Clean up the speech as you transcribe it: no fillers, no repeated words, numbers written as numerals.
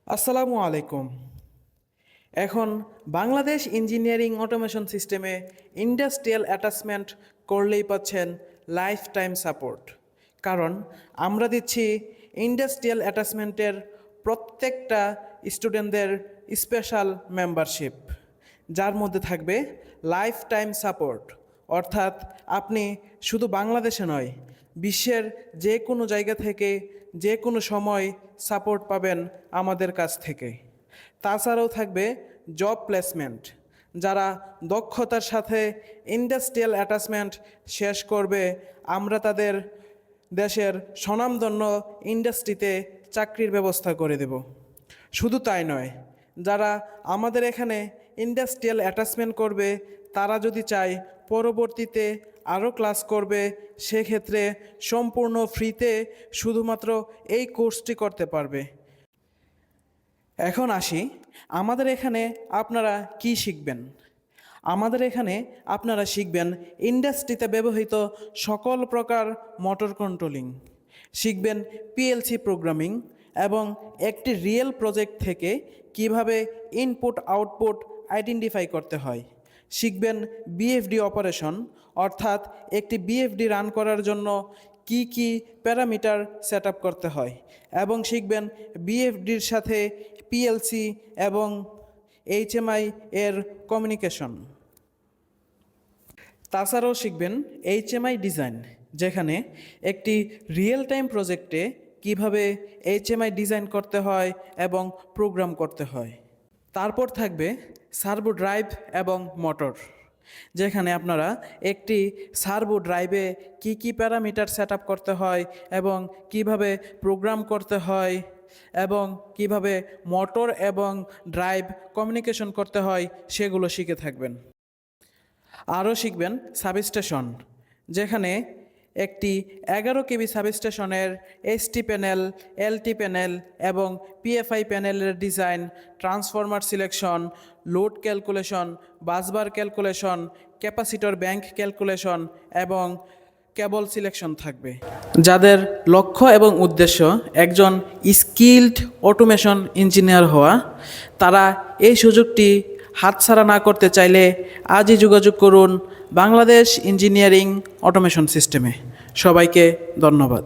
আসসালামু আলাইকুম। এখন বাংলাদেশ ইঞ্জিনিয়ারিং অটোমেশন সিস্টেমে ইন্ডাস্ট্রিয়াল অ্যাটাচমেন্ট করলেই পাচ্ছেন লাইফ টাইম সাপোর্ট। কারণ আমরা দিচ্ছি ইন্ডাস্ট্রিয়াল অ্যাটাচমেন্টের প্রত্যেকটা স্টুডেন্টদের স্পেশাল মেম্বারশিপ, যার মধ্যে থাকবে লাইফ টাইম সাপোর্ট। অর্থাৎ আপনি শুধু বাংলাদেশে নয়, বিশ্বের যে কোনো জায়গা থেকে যে কোনো সময় সাপোর্ট পাবেন আমাদের কাছ থেকে। তাছাড়াও থাকবে জব প্লেসমেন্ট। যারা দক্ষতার সাথে ইন্ডাস্ট্রিয়াল অ্যাটাচমেন্ট শেষ করবে, আমরা তাদের দেশের স্বনামধন্য ইন্ডাস্ট্রিতে চাকরির ব্যবস্থা করে দেব। শুধু তাই নয়, যারা আমাদের এখানে ইন্ডাস্ট্রিয়াল অ্যাটাচমেন্ট করবে, তারা যদি চায় পরবর্তীতে আরও ক্লাস করবে, সেক্ষেত্রে সম্পূর্ণ ফ্রিতে শুধুমাত্র এই কোর্সটি করতে পারবে। এখন আসি, আমাদের এখানে আপনারা কি শিখবেন। আমাদের এখানে আপনারা শিখবেন ইন্ডাস্ট্রিতে ব্যবহৃত সকল প্রকার মোটর কন্ট্রোলিং, শিখবেন পিএলসি প্রোগ্রামিং এবং একটি রিয়েল প্রজেক্ট থেকে কিভাবে ইনপুট আউটপুট আইডেন্টিফাই করতে হয়। শিখবেন বিএফডি অপারেশন, অর্থাৎ একটি বিএফডি রান করার জন্য কি কি প্যারামিটার সেট আপ করতে হয়, এবং শিখবেন বিএফডির সাথে পিএলসি এবং এইচএমআই এর কমিউনিকেশন। তাছাড়াও শিখবেন এইচএমআই ডিজাইন, যেখানে একটি রিয়েল টাইম প্রজেক্টে কিভাবে এইচএমআই ডিজাইন করতে হয় এবং প্রোগ্রাম করতে হয়। তারপর থাকবে সার্ভো ড্রাইভ এবং মোটর, যেখানে আপনারা একটি সার্ভো ড্রাইভে কি কি প্যারামিটার সেট আপ করতে হয় এবং কিভাবে প্রোগ্রাম করতে হয় এবং কিভাবে মোটর এবং ড্রাইভ কমিউনিকেশন করতে হয় সেগুলো শিখে থাকবেন। আরও শিখবেন সাবস্টেশন, যেখানে একটি 11 কেবি সাবস্টেশনের এসটি প্যানেল, এলটি প্যানেল এবং পিএফআই প্যানেলের design, transformer selection, load calculation, বাসবার calculation, capacitor bank calculation এবং কেবল সিলেকশন থাকবে। যাদের লক্ষ্য এবং উদ্দেশ্য একজন স্কিল্ড অটোমেশন ইঞ্জিনিয়ার হওয়া, তারা এই সুযোগটি হাতছাড়া না করতে চাইলে আজই যোগাযোগ করুন বাংলাদেশ ইঞ্জিনিয়ারিং অটোমেশন সিস্টেমে। সবাইকে ধন্যবাদ।